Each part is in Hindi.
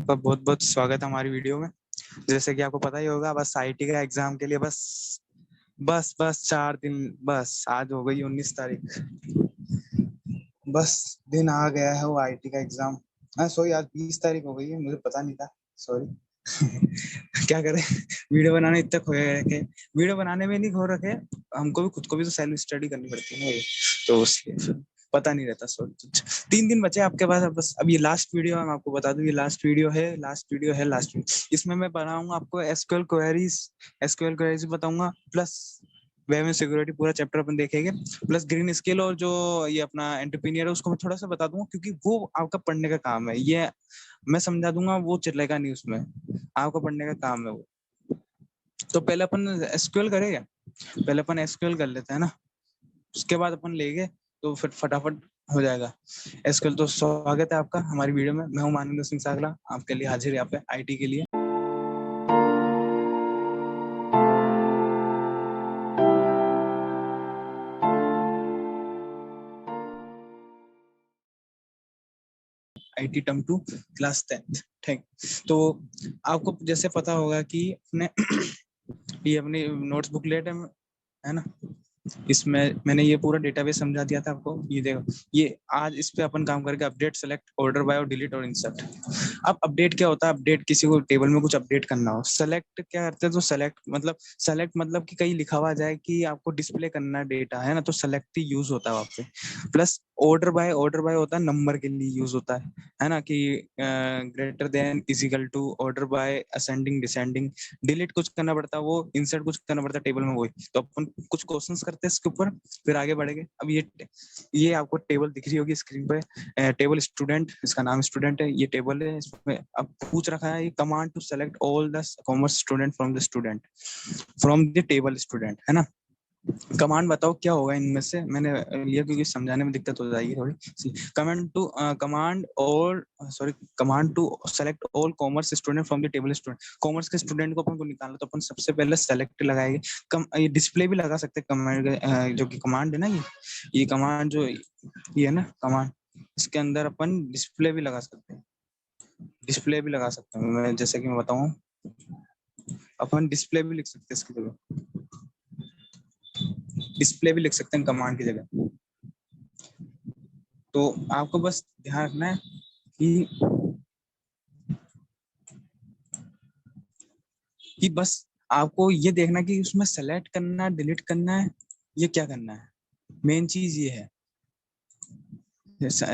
आपका बहुत बहुत स्वागत है हमारी वीडियो में। जैसे कि आपको पता ही होगा, बस आईटी का एग्जाम के लिए बस 4 दिन, बस आज हो गई 19 तारीख। बस दिन आ गया है वो आईटी का एग्जाम। हाँ सॉरी, आज 20 तारीख हो गई है, मुझे पता नहीं था, सॉरी। क्या करें, वीडियो बनाने इतने खोए हैं कि वीडियो बनाने में नहीं खो रखे, हमको भी खुद को भी तो सेल्फ स्टडी करनी पड़ती है ना ये, तो इसलिए फिर पता नहीं रहता। सॉरी, 3 दिन बचे आपके पास। अब बस अब ये लास्ट वीडियो है, मैं आपको बता दूं, ये लास्ट वीडियो। इसमें मैं बनाऊंगा आपको एसक्यूएल क्वेरीज बताऊंगा, प्लस वेब में सिक्योरिटी पूरा चैप्टर अपन देखेंगे, प्लस ग्रीन स्केल और जो ये अपना एंटरप्रेन्योर है उसको मैं थोड़ा सा बता दूंगा, क्योंकि वो आपका पढ़ने का काम है। ये मैं समझा दूंगा, वो चलेगा नहीं उसमें, आपका पढ़ने का काम है वो। तो पहले अपन एसक्यूएल करेंगे, पहले अपन एसक्यूएल कर लेते हैं ना, उसके बाद अपन लेंगे तो फिर फटाफट हो जाएगा एसक्यूएल। तो स्वागत है आपका हमारी वीडियो में। मैं हूं मानवेंद्र सिंह सागला, आपके लिए हाजिर यहाँ पे आईटी के लिए। आईटी टर्म 2 क्लास 10th, ठीक। तो आपको जैसे पता होगा कि अपने ये अपनी नोट्स बुकलेट है ना, इसमें मैंने ये पूरा डेटाबेस समझा दिया था आपको। ये देखो, ये आज इस पे अपन काम करके अपडेट, सेलेक्ट, ऑर्डर बाय और डिलीट और इंसर्ट। अब अपडेट क्या होता है? अपडेट किसी को टेबल में कुछ अपडेट करना हो। सेलेक्ट क्या करते हैं? तो सेलेक्ट मतलब कि कहीं लिखा हुआ जाए कि आपको डिस्प्ले करना डेटा है ना, तो सेलेक्ट ही यूज होता है वहाँ पे। प्लस ऑर्डर बाय होता है, नंबर के लिए यूज होता है ना, कि greater than equal to, order by ascending descending. Delete कुछ करना पड़ता है, वो इंसर्ट कुछ करना पड़ता है टेबल में, वही। तो अपन कुछ क्वेश्चंस करते हैं इसके ऊपर, फिर आगे बढ़ेंगे। अब ये आपको टेबल दिख रही होगी स्क्रीन पे, टेबल स्टूडेंट, इसका नाम स्टूडेंट है, ये टेबल है। इसमें अब पूछ रखा है, ये command to select all the commerce student from the table student, है ना। कमांड बताओ क्या होगा इनमें से, मैंने लिया क्योंकि समझाने में दिक्कत हो जाएगी थोड़ी सी। Command to select all commerce student from the table student. Commerce के स्टूडेंट को अपन को निकालना, तो अपन सबसे पहले सेलेक्ट लगाएंगे। ये डिस्प्ले भी लगा सकते हैं कमांड, जो कि कमांड है ना, ये कमांड जो ये है ना कमांड, इसके अंदर अपन डिस्प्ले भी लगा सकते हैं। मैं जैसे कि मैं बताऊं, अपन डिस्प्ले भी लिख सकते हैं इसकी जगह, डिस्प्ले भी लिख सकते हैं कमांड की जगह। तो आपको बस ध्यान रखना है कि बस आपको ये देखना कि उसमें सेलेक्ट करना है, डिलीट करना है, ये क्या करना है। मेन चीज ये है,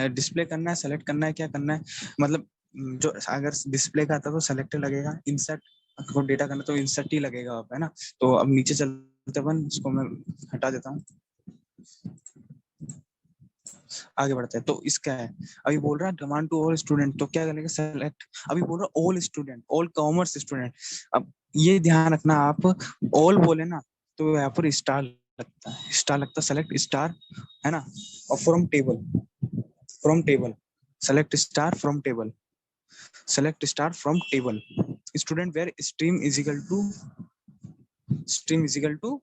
डिस्प्ले करना है, सेलेक्ट करना है, क्या करना है। मतलब जो अगर डिस्प्ले का आता तो सेलेक्ट लगेगा, इंसर्ट को डेटा करना तो इंसर्ट ही लगेगा आप, है ना। तो अब नीचे चलते अपन, इसको मैं हटा देता हूँ, आगे बढ़ते हैं। तो इसका है, अभी बोल रहा है कमांड टू ऑल स्टूडेंट, तो क्या करेंगे? सेलेक्ट। अभी बोल रहा है all student, all commerce student. अब ये ध्यान रखना, आप ऑल बोले ना तो यहाँ पर स्टार लगता है, सेलेक्ट स्टार, है ना। और from table select star from table student where stream equal to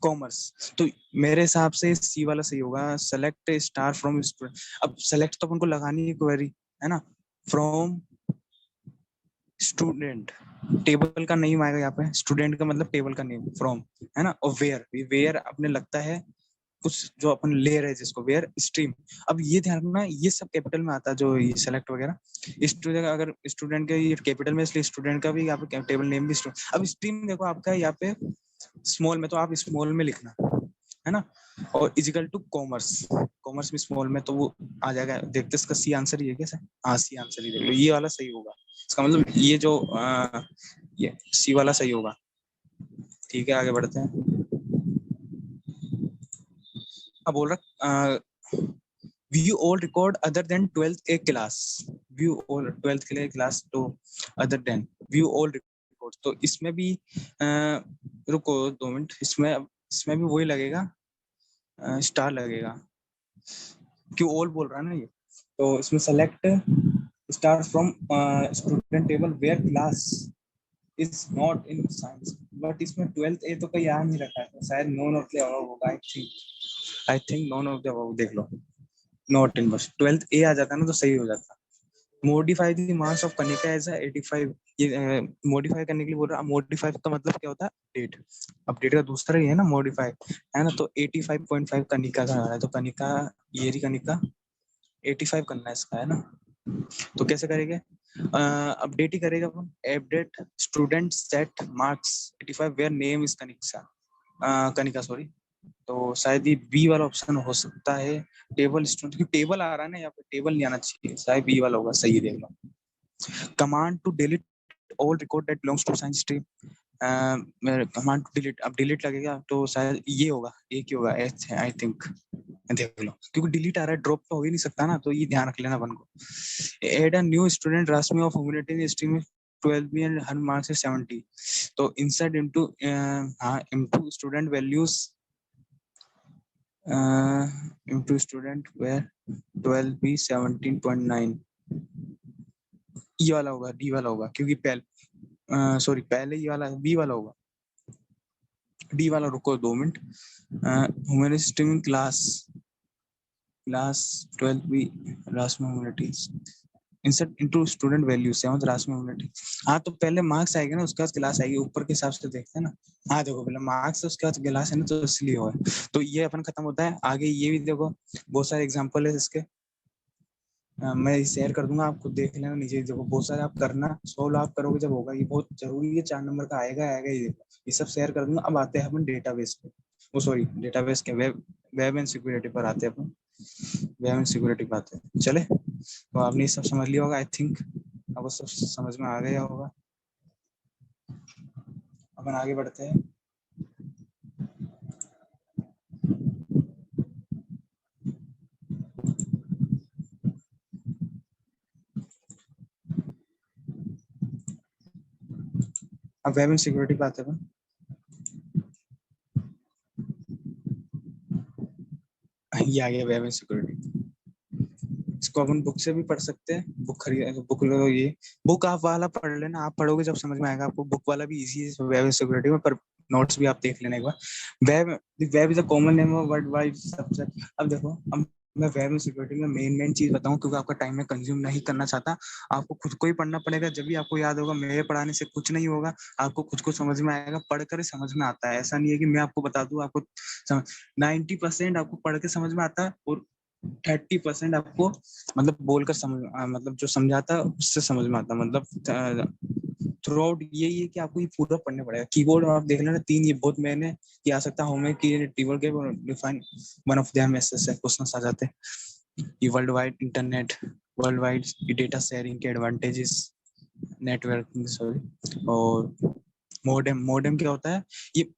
commerce. तो मेरे हिसाब से सी वाला सही होगा, सेलेक्ट स्टार फ्रॉम स्टूडेंट। अब सेलेक्ट तो अपन को लगानी है क्वेरी, है ना, फ्रॉम स्टूडेंट। टेबल का नेम आएगा यहाँ पे, स्टूडेंट का मतलब टेबल का नेम, फ्रॉम, है ना। और वेयर अपने लगता है कुछ जो अपन ले रहे हैं जिसको, वेयर स्ट्रीम। अब ये ध्यान रखना, ये सब कैपिटल में आता है, जो ये सेलेक्ट वगैरह। स्टूडेंट, अगर स्टूडेंट का ये कैपिटल में, इसलिए स्टूडेंट का भी यहाँ पे टेबल नेम भी स्टूडेंट। अब स्ट्रीम देखो आपका यहाँ पे स्मॉल में, तो आप स्मॉल में लिखना, है ना। और इजिकल टू कॉमर्स भी स्मॉल में, तो वो आ जाएगा। देखते इसका सी आंसर ही है क्या सर? हाँ, सी आंसर ही देख लो, ये वाला सही होगा। इसका मतलब ये जो ये सी वाला सही होगा। ठीक है, आगे बढ़ते हैं। अब बोल रहा view all record other than 12th ए क्लास, व्यू ऑल 12th के लिए क्लास, तो other than view all record. तो इसमें भी रुको 2 मिनट, इसमें भी वही लगेगा, स्टार लगेगा, क्यों ऑल बोल रहा है ना ये। तो इसमें select star from student table where class is not in science. But इसमें 12th ए तो कोई आ नहीं रखा है, शायद नॉन ऑफ द अबव होगा। I think none of the above, देख लो, नॉट इन, बस 12th ए आ जाता ना तो सही हो जाता। Modify the marks of Kanika as 85। ये मॉडिफाई करने के लिए बोल रहा है। मॉडिफाई का मतलब क्या होता है? अपडेट। अपडेट का दूसरा ही है ना मॉडिफाई, है ना? तो 85.5 कनिका का आ रहा है, तो कनिका, ये रही कनिका, 85 करना है इसका, है ना? तो कैसे करेंगे? अपडेट ही करेगा अपन। Update student set marks 85 where name is Kanika, Kanika sorry. तो शायद ये बी वाला ऑप्शन हो सकता है। टेबल स्टूडेंट, क्योंकि टेबल आ रहा है ना, यहाँ पे टेबल नहीं आना चाहिए, शायद बी वाला होगा। सही है, देख लो। Command to delete all record that belongs to science stream. Command to delete, अब डिलीट लगेगा तो शायद ये होगा, एक ही होगा, एच आई थिंक। देख लो, क्योंकि डिलीट आ रहा है, ड्रॉप तो हो ही नहीं सकता ना, तो ये ध्यान रख लेना अपन को। Add a new student Rashmi of humanities stream 12 B and her marks है 70। तो इंसर्ट इनटू, हाँ, into student values, into student where 12 B 17.9। E वाला होगा, डी वाला होगा, क्योंकि पहले, सॉरी, पहले ये वाला बी वाला होगा। डी वाला, रुको 2 minute. Humanities stream class, class 12 B Rashmi humanities, insert into student value 7 Rashmi humanity. हाँ, तो पहले मार्क्स आएगा ना, उसके बाद क्लास आएगी, ऊपर के हिसाब से देखते हैं ना। हाँ देखो, पहले मार्क्स, उसके बाद क्लास है ना, तो इसलिए हुआ है। तो ये अपन खत्म होता है। आगे ये भी देखो, बहुत सारे एग्जांपल है इसके। मैं शेयर कर दूंगा, आपको देख लेना नीचे। देखो बहुत सारे आप करना, 100 आप करोगे जब होगा, ये बहुत जरूरी है। 4 नंबर का आएगा आएगा ये देखो, ये सब शेयर कर दूंगा। अब आते हैं अपन डेटाबेस पे, वो सॉरी, डेटाबेस के वेब, वेब एंड सिक्योरिटी पर आते हैं अपन। वेब एंड सिक्योरिटी पर आते हैं, चले। तो आपने ये सब समझ लिया होगा, आई थिंक आपको सब समझ में आ गया होगा। अपन आगे बढ़ते हैं। अब वेब एंड सिक्योरिटी पे आते हैं अपन। ये आ गया वेब एंड सिक्योरिटी। इसको अपन बुक से भी पढ़ सकते हैं, बुक खरीद, बुक लो। ये बुक आप वाला पढ़ लेना, आप पढ़ोगे जब समझ में आएगा आपको। बुक वाला भी इजी है वेब सिक्योरिटी में, पर नोट्स भी आप देख लेना एक बार। Web, web is a common name of world wide subject. अब देखो, अब मैं वेब में सिक्योरिटी में मेन मेन चीज बताऊं, क्योंकि आपका टाइम में कंज्यूम नहीं करना चाहता। आपको खुद को ही पढ़ना पड़ेगा, जब भी आपको याद होगा। मेरे पढ़ाने से कुछ नहीं होगा, आपको खुद को समझ में आएगा। पढ़कर ही समझ में आता है, ऐसा नहीं है कि मैं आपको बता दूं आपको समझ। 90% आपको पढ़ के समझ में आता है, और 30% आपको मतलब बोलकर समझ, मतलब जो समझाता है उससे समझ में आता है। मतलब थ्रू आउट यही है कि आपको ये पूरा पढ़ना पड़ेगा। कीबोर्ड आप देख लेना, 3 ये बहुत मैंने ये आ सकता होम में कि टीबोर्ड के डिफाइन वन ऑफ देम ऐसे क्वेश्चंस आ जाते हैं। ये world wide internet, world wide data sharing के एडवांटेजेस, नेटवर्किंग सॉरी। और मोडेम, मोडेम क्या होता है? ये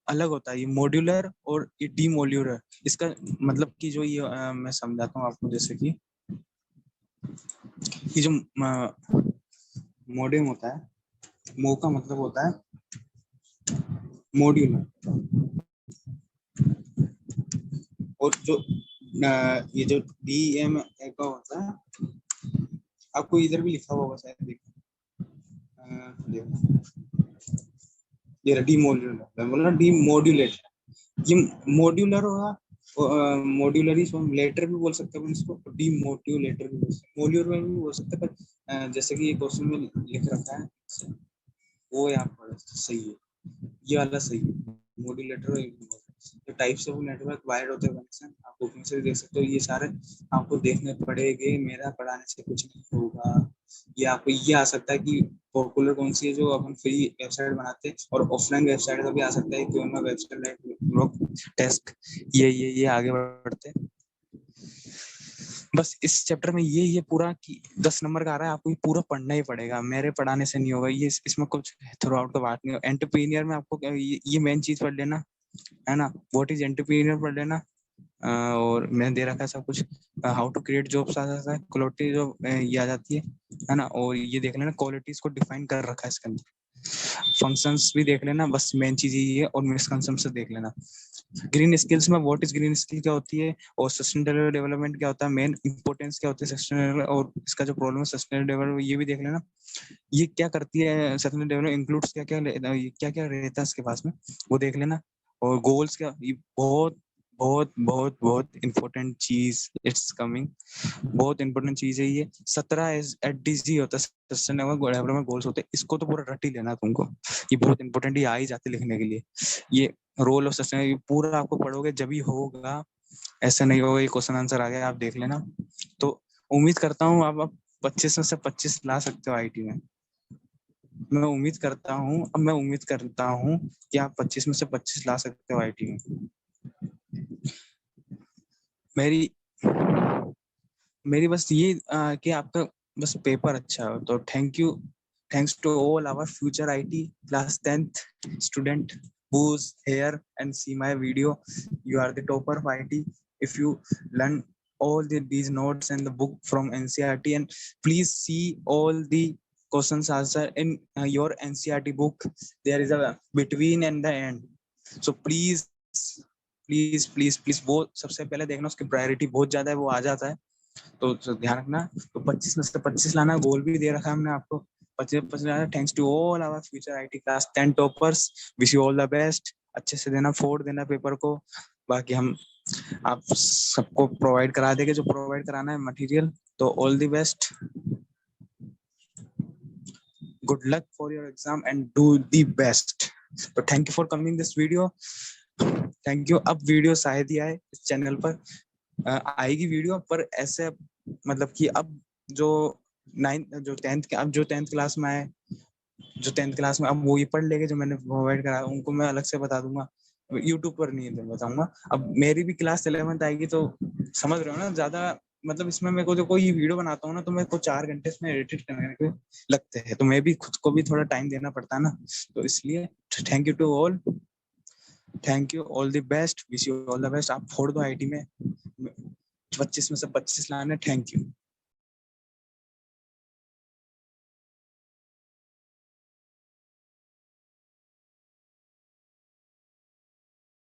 अलग होता है, ये मॉड्यूलर और ये डीमोड्यूलर। इसका मतलब कि जो ये मैं समझाता हूँ आपको। जैसे कि ये जो मॉडेम होता है, मो का मतलब होता है मॉड्यूलर। और जो ये जो डी एम का होता है, आपको इधर भी लिखा होगा शायद, देखो, ये डीमोड्यूलर, बोला डीमोड्यूलेट। ये मॉड्यूलर होगा, मॉड्यूलर ही लेटर भी बोल सकते हैं इसको, डीमोड्यूलेटर भी बोल सकते हैं, मॉड्यूलर भी बोल सकते हैं। पर जैसे कि ये क्वेश्चन में लिख रखा है, वो यहाँ पर सही है, ये वाला सही है। मॉड्यूलेटर जो टाइप्स ऑफ नेटवर्क वायर्ड होते हैं कनेक्शन, आप उसमें से देख सकते हो। ये सारे आपको देखने पड़ेंगे, मेरा पढ़ाने से कुछ नहीं होगा। ये आपको ये आ सकता है कि पॉपुलर कौन सी है जो अपन फ्री वेबसाइट बनाते हैं, और ऑफलाइन वेबसाइट का भी आ सकता है कि उनका वेबसाइट टेस्ट। ये आगे बढ़ते हैं। बस इस चैप्टर में ये पूरा कि 10 नंबर का आ रहा है, आपको ये पूरा पढ़ना ही पड़ेगा, मेरे पढ़ाने से नहीं होगा ये। इसमें कुछ थ्रू आउट का बात नहीं। एंटरप्रेन्योर में आपको ये मेन चीज पढ़ लेना, है ना? व्हाट इज एंटरप्रेन्योर पढ़ लेना। और मैंने दे रखा है सब कुछ। हाउ टू क्रिएट जॉब्स आ जाता है, क्वालिटी जॉब ये आ जाती है ना? और ये देख लेना, क्वालिटीज को डिफाइन कर रखा है इसके अंदर। फंक्शंस भी देख लेना, बस मेन चीज यही है। और मिसकंसेप्शन देख लेना। ग्रीन स्किल्स में व्हाट इज ग्रीन स्किल क्या होती है, और सस्टेनेबल डेवलपमेंट क्या होता है, मेन इंपॉर्टेंस क्या होती है सस्टेनेबल, और इसका जो प्रॉब्लम है सस्टेनेबल डेवलपमेंट, ये भी देख लेना। ये क्या करती है सस्टेनेबल डेवलपमेंट, इंक्लूड्स क्या क्या क्या क्या रहता है इसके पास में, वो देख लेना। और गोल्स क्या, ये बहुत बहुत बहुत बहुत इम्पोर्टेंट चीज इट्स कमिंग। बहुत इंपॉर्टेंट चीज है ये। 17 एसडीजी होता है, सस्टेनेबल डेवलपमेंट गोल्स होते हैं, इसको तो पूरा रट ही लेना तुमको। ये बहुत इंपॉर्टेंट, ये आ ही जाते लिखने के लिए। ये रोल ऑफ सस्टेनेबल पूरा आपको पढ़ोगे जब ही होगा, ऐसा नहीं होगा ये क्वेश्चन आंसर आ गया आप देख लेना। तो उम्मीद करता हूँ आप 25 में से 25 ला सकते हो आईटी में। मैं उम्मीद करता हूँ, अब मैं उम्मीद करता हूँ कि आप 25 में से 25 ला सकते हो आईटी में। मेरी मेरी बस ये कि आपका बस पेपर अच्छा हो तो thank you. Thanks to all our future IT class 10th student who's here and see my video. You are the topper of IT if you learn all these notes and the book from NCERT, and please see all the questions answer in your NCERT book. There is a between and the end, so please please please please वो सबसे पहले देखना, उसकी प्रायोरिटी बहुत ज्यादा है, वो आ जाता है। तो ध्यान रखना। तो 25 में से 25 लाना गोल भी दे रखा है हमने आपको। 25 लाना। Thanks to all our future IT class 10 toppers, wish you all the best. अच्छे से देना, फोड़ देना पेपर को। बाकी हम आप सबको प्रोवाइड करा देंगे जो प्रोवाइड कराना है मटेरियल। तो all the best, good luck for your exam and do the best. तो thank you for coming this video. Thank you. अब वीडियो शायद ही आए इस चैनल पर, आएगी वीडियो पर ऐसे, मतलब कि अब जो 9th जो 10th अब जो 10th क्लास में आए, जो 10th क्लास में अब वो ये पढ़ लेंगे जो मैंने प्रोवाइड करा, उनको मैं अलग से बता दूंगा। यूट्यूब पर नहीं बताऊंगा। अब मेरी भी क्लास 11th आएगी तो समझ रहे हो ना, ज्यादा मतलब इसमें मेरे को जो कोई वीडियो बनाता हूँ ना, तो मेरे को 4 घंटे इसमें एडिट करने के लगते हैं, तो मैं भी खुद को भी थोड़ा टाइम देना पड़ता है ना, तो इसलिए thank you to all. Thank you, all the best, wish you all the best. आप फोड़ दो आईटी में, 25 में से 25 लाने। Thank you.